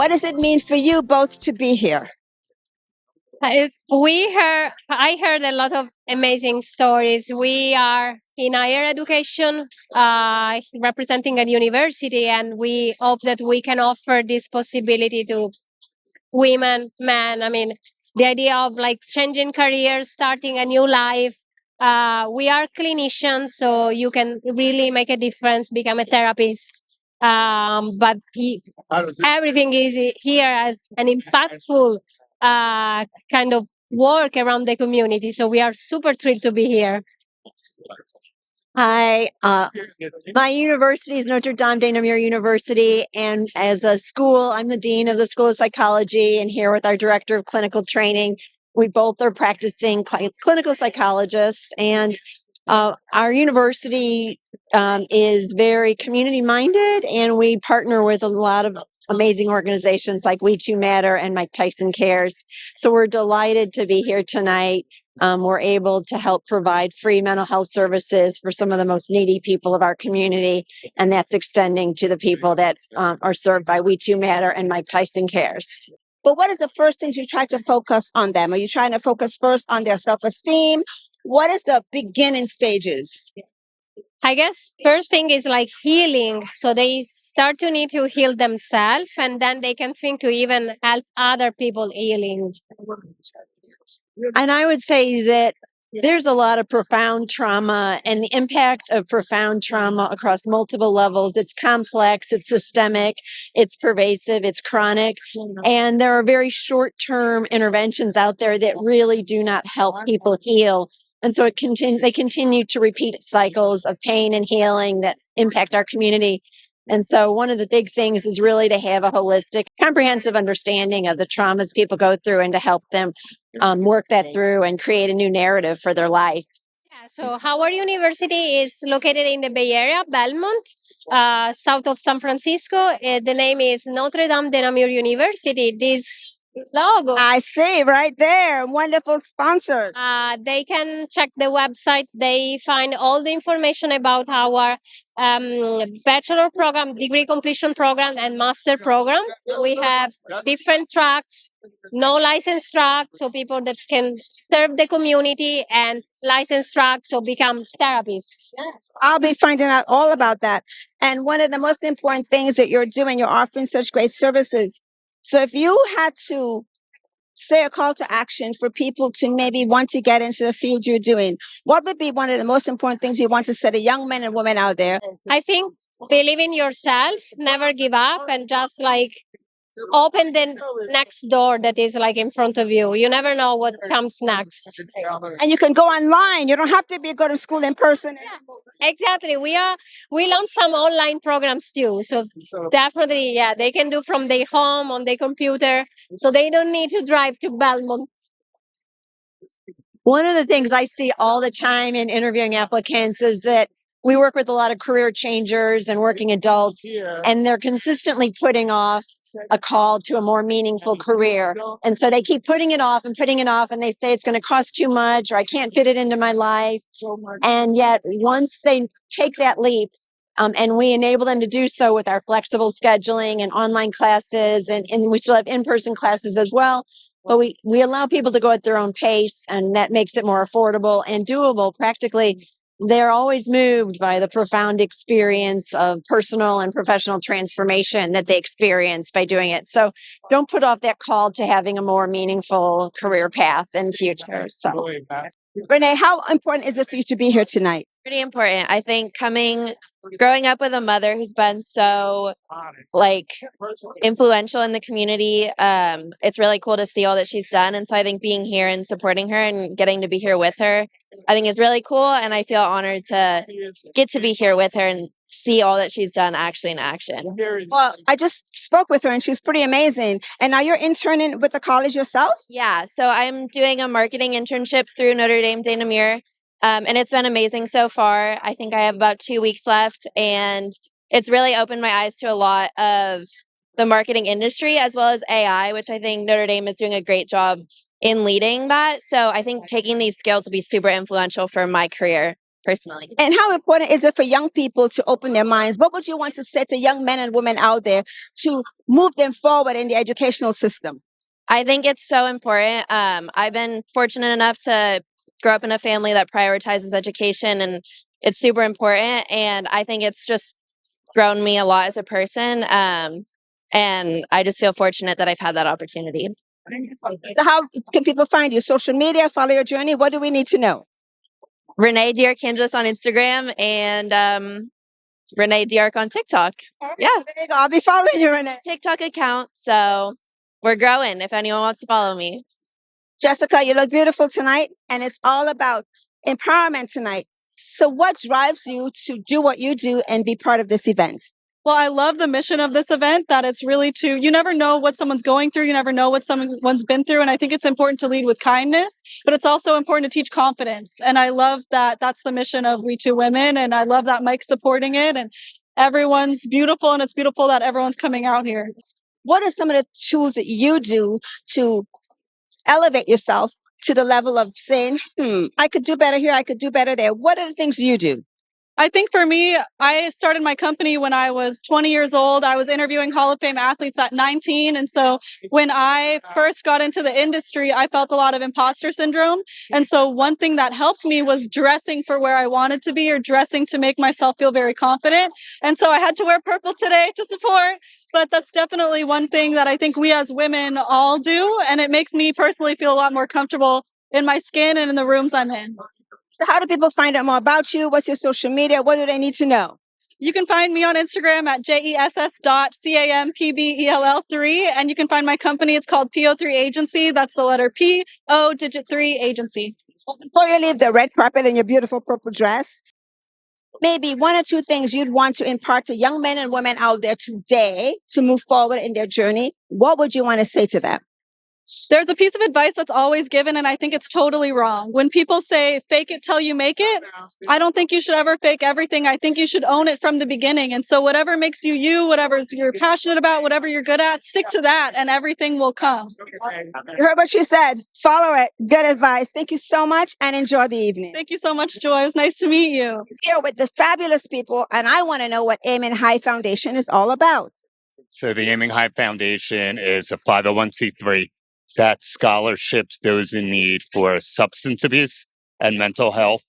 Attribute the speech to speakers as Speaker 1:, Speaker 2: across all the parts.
Speaker 1: What does it mean for you both to be here?
Speaker 2: I heard a lot of amazing stories. We are in higher education, representing a university, and we hope that we can offer this possibility to women, men. I mean, the idea of like changing careers, starting a new life. We are clinicians, so you can really make a difference, become a therapist. Everything is here as an impactful kind of work around the community. So we are super thrilled to be here.
Speaker 1: Hi, my university is Notre Dame de Namur University, and as a school, I'm the dean of the School of Psychology, and here with our director of clinical training. We both are practicing clinical psychologists, and our university is very community minded, and we partner with a lot of amazing organizations like We2Matter and Mike Tyson Cares. So we're delighted to be here tonight. We're able to help provide free mental health services for some of the most needy people of our community, and that's extending to the people that are served by We2Matter and Mike Tyson Cares. But what is the first things you try to focus on them? Are you trying to focus first on their self-esteem? What is the beginning stages?
Speaker 2: I guess first thing is like healing. So they start to need to heal themselves, and then they can think to even help other people healing.
Speaker 1: And I would say that there's a lot of profound trauma, and the impact of profound trauma across multiple levels. It's complex, it's systemic, it's pervasive, it's chronic. And there are very short-term interventions out there that really do not help people heal. And so they continue to repeat cycles of pain and healing that impact our community. And so one of the big things is really to have a holistic, comprehensive understanding of the traumas people go through and to help them work that through and create a new narrative for their life.
Speaker 2: Yeah, so our university is located in the Bay Area, Belmont, south of San Francisco. The name is Notre Dame de Namur University. This logo.
Speaker 1: I see right there. Wonderful sponsors.
Speaker 2: They can check the website. They find all the information about our bachelor program, degree completion program, and master program. We have different tracks, no licensed track, so people that can serve the community, and licensed track, so become therapists.
Speaker 1: I'll be finding out all about that. And one of the most important things that you're doing, you're offering such great services. So if you had to say a call to action for people to maybe want to get into the field you're doing, what would be one of the most important things you want to say to young men and women out there?
Speaker 2: I think believe in yourself, never give up, and just like open the next door that is like in front of you. You never know what comes next.
Speaker 1: And you can go online. You don't have to go to school in person.
Speaker 2: Yeah, exactly. We launched some online programs too. So definitely, yeah, they can do from their home on their computer. So they don't need to drive to Belmont.
Speaker 1: One of the things I see all the time in interviewing applicants is that we work with a lot of career changers and working adults, and they're consistently putting off a call to a more meaningful career. And so they keep putting it off, and they say it's going to cost too much, or I can't fit it into my life. And yet once they take that leap, and we enable them to do so with our flexible scheduling and online classes, and we still have in-person classes as well. But we allow people to go at their own pace, and that makes it more affordable and doable practically. They're always moved by the profound experience of personal and professional transformation that they experience by doing it. So don't put off that call to having a more meaningful career path in the future. So, Renee, how important is it for you to be here tonight?
Speaker 3: Pretty important. I think growing up with a mother who's been so influential in the community, it's really cool to see all that she's done. And so I think being here and supporting her and getting to be here with her, I think is really cool. And I feel honored to get to be here with her and see all that she's done actually in action.
Speaker 1: Well, I just spoke with her and she's pretty amazing. And now you're interning with the college yourself?
Speaker 3: Yeah. So I'm doing a marketing internship through Notre Dame de Namur. And it's been amazing so far. I think I have about 2 weeks left, and it's really opened my eyes to a lot of the marketing industry as well as AI, which I think Notre Dame is doing a great job in leading that. So I think taking these skills will be super influential for my career personally.
Speaker 4: And how important is it for young people to open their minds? What would you want to say to young men and women out there to move them forward in the educational system?
Speaker 3: I think it's so important. I've been fortunate enough to grow up in a family that prioritizes education, and it's super important. And I think it's just grown me a lot as a person. And I just feel fortunate that I've had that opportunity.
Speaker 4: So how can people find you? Social media, follow your journey? What do we need to know?
Speaker 3: Renee Diarkindris on Instagram and Renee Diark on TikTok. Yeah.
Speaker 4: There you go. I'll be following you, Renee.
Speaker 3: TikTok account. So we're growing if anyone wants to follow me.
Speaker 4: Jessica, you look beautiful tonight, and it's all about empowerment tonight. So what drives you to do what you do and be part of this event?
Speaker 5: Well, I love the mission of this event, that it's really you never know what someone's going through. You never know what someone's been through. And I think it's important to lead with kindness, but it's also important to teach confidence. And I love that that's the mission of We Two Women. And I love that Mike's supporting it, and everyone's beautiful. And it's beautiful that everyone's coming out here.
Speaker 4: What are some of the tools that you do to elevate yourself to the level of saying, I could do better here, I could do better there? What are the things you do?
Speaker 5: I think for me, I started my company when I was 20 years old. I was interviewing Hall of Fame athletes at 19. And so when I first got into the industry, I felt a lot of imposter syndrome. And so one thing that helped me was dressing for where I wanted to be, or dressing to make myself feel very confident. And so I had to wear purple today to support. But that's definitely one thing that I think we as women all do. And it makes me personally feel a lot more comfortable in my skin and in the rooms I'm in.
Speaker 4: So how do people find out more about you? What's your social media? What do they need to know?
Speaker 5: You can find me on Instagram at jess.campbell3. And you can find my company. It's called PO3 Agency. That's the letter P, O, digit 3 Agency.
Speaker 4: Before you leave the red carpet in your beautiful purple dress, maybe one or two things you'd want to impart to young men and women out there today to move forward in their journey. What would you want to say to them?
Speaker 5: There's a piece of advice that's always given, and I think it's totally wrong. When people say, fake it till you make it, I don't think you should ever fake everything. I think you should own it from the beginning. And so whatever makes you you, whatever you're passionate about, whatever you're good at, stick to that and everything will come.
Speaker 4: You heard what she said. Follow it. Good advice. Thank you so much and enjoy the evening.
Speaker 5: Thank you so much, Joy. It was nice to meet you.
Speaker 4: Here with the fabulous people, and I want to know what Aiming High Foundation is all about.
Speaker 6: So the Aiming High Foundation is a 501c3 that scholarships those in need for substance abuse and mental health.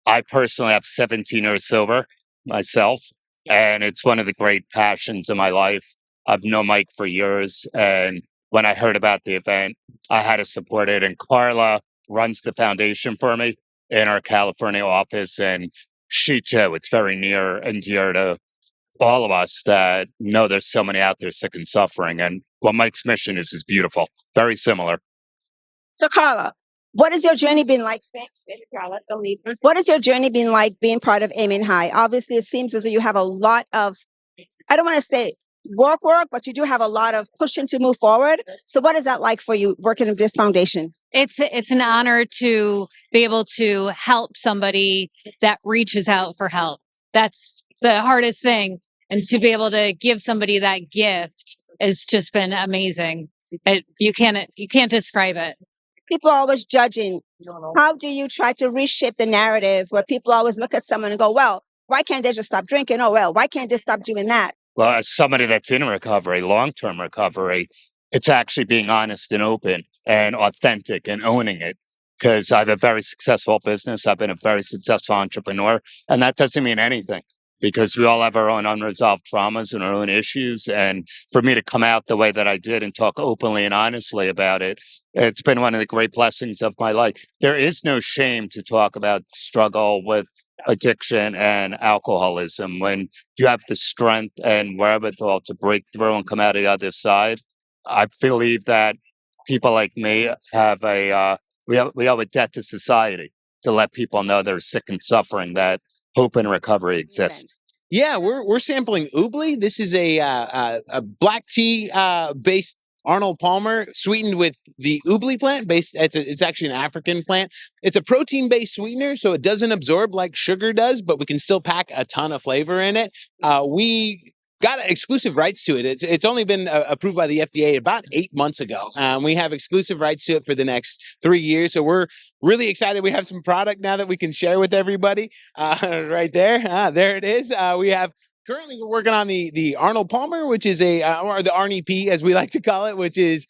Speaker 6: I personally have 17 years sober myself, and it's one of the great passions of my life. I've known Mike for years, and when I heard about the event, I had to support it. And Carla runs the foundation for me in our California office, and she too, it's very near and dear to all of us that know there's so many out there sick and suffering. And what Mike's mission is beautiful, very similar.
Speaker 4: So, Carla, what has your journey been like? What has your journey been like being part of Aiming High? Obviously, it seems as though you have a lot of, I don't want to say work, but you do have a lot of pushing to move forward. So what is that like for you working in this foundation?
Speaker 7: It's an honor to be able to help somebody that reaches out for help. That's the hardest thing. And to be able to give somebody that gift has just been amazing. You can't describe it.
Speaker 4: People are always judging. How do you try to reshape the narrative where people always look at someone and go, well, why can't they just stop drinking? Oh, well, why can't they stop doing that?
Speaker 6: Well, as somebody that's in recovery, long-term recovery, it's actually being honest and open and authentic and owning it. Because I have a very successful business. I've been a very successful entrepreneur. And that doesn't mean anything, because we all have our own unresolved traumas and our own issues. And for me to come out the way that I did and talk openly and honestly about it, it's been one of the great blessings of my life. There is no shame to talk about struggle with addiction and alcoholism. When you have the strength and wherewithal to break through and come out of the other side, I believe that people like me have we have a debt to society to let people know they're sick and suffering, that hope and recovery exists.
Speaker 8: Yeah, we're sampling Oobly. This is a black tea based Arnold Palmer, sweetened with the Oobly plant. It's actually an African plant. It's a protein based sweetener, so it doesn't absorb like sugar does, but we can still pack a ton of flavor in it. We got exclusive rights to it. It's only been approved by the FDA about 8 months ago. We have exclusive rights to it for the next 3 years. So we're really excited. We have some product now that we can share with everybody. Right there, there it is. We have. Currently, we're working on the Arnold Palmer, which is or the Arnie P, as we like to call it, which is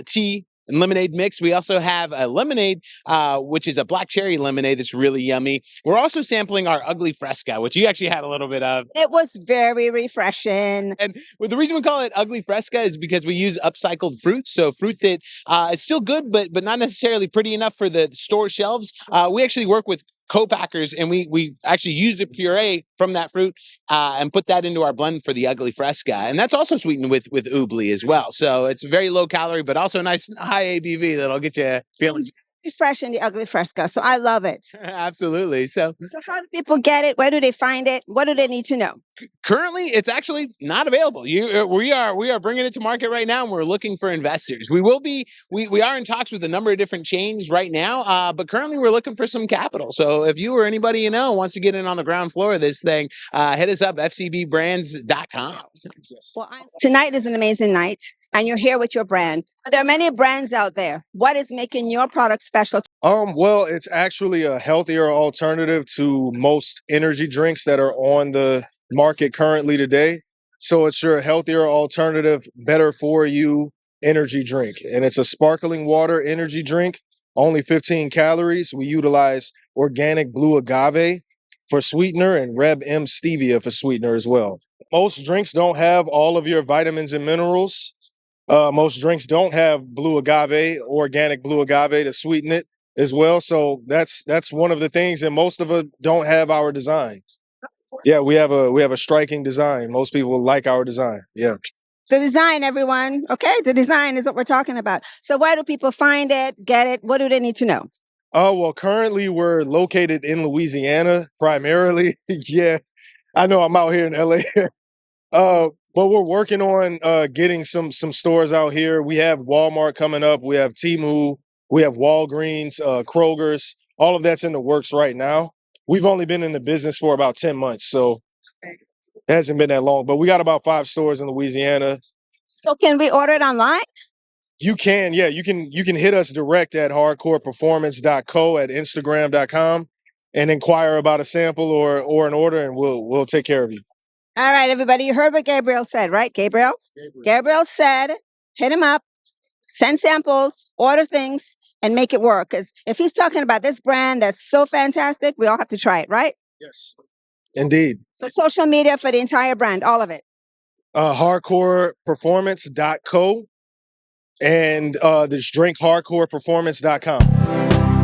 Speaker 8: tea and lemonade mix. We also have a lemonade, which is a black cherry lemonade that's really yummy. We're also sampling our ugly fresca, which you actually had a little bit of.
Speaker 4: It was very refreshing.
Speaker 8: And the reason we call it ugly fresca is because we use upcycled fruit. So fruit that is still good, but not necessarily pretty enough for the store shelves. We actually work with co-packers, and we actually use the puree from that fruit and put that into our blend for the ugly fresca, and that's also sweetened with ubli as well. So it's very low calorie, but also nice high ABV that'll get you feeling
Speaker 4: Refreshing, the ugly fresca. So I love it.
Speaker 8: absolutely. So
Speaker 4: how do people get it? Where do they find it? What do they need to know?
Speaker 8: currently, it's actually not available. We are bringing it to market right now, and we're looking for investors. We are in talks with a number of different chains right now, but currently we're looking for some capital. So if you or anybody you know wants to get in on the ground floor of this thing, hit us up, fcbbrands.com.
Speaker 4: Well, tonight is an amazing night, and you're here with your brand. There are many brands out there. What is making your product special?
Speaker 9: Well, it's actually a healthier alternative to most energy drinks that are on the market currently today. So it's your healthier alternative, better for you energy drink. And it's a sparkling water energy drink, only 15 calories. We utilize organic blue agave for sweetener and Reb M stevia for sweetener as well. Most drinks don't have all of your vitamins and minerals. Most drinks don't have blue agave, organic blue agave to sweeten it as well. So that's one of the things, and most of it don't have our design. Yeah, we have a striking design. Most people like our design. Yeah.
Speaker 4: The design, everyone. Okay, the design is what we're talking about. So where do people find it, get it? What do they need to know?
Speaker 9: Oh, well, currently we're located in Louisiana primarily. Yeah, I know I'm out here in LA. But we're working on getting some stores out here. We have Walmart coming up. We have Temu. We have Walgreens, Kroger's. All of that's in the works right now. We've only been in the business for about 10 months, so it hasn't been that long. But we got about 5 stores in Louisiana.
Speaker 4: So can we order it online?
Speaker 9: You can, yeah. You can hit us direct at hardcoreperformance.co at Instagram.com and inquire about a sample or an order, and we'll take care of you.
Speaker 4: All right, everybody. You heard what Gabriel said, right? Gabriel said, hit him up, send samples, order things, and make it work. Because if he's talking about this brand that's so fantastic, we all have to try it, right?
Speaker 9: Yes, indeed.
Speaker 4: So social media for the entire brand, all of it.
Speaker 9: Hardcoreperformance.co and this drink hardcoreperformance.com.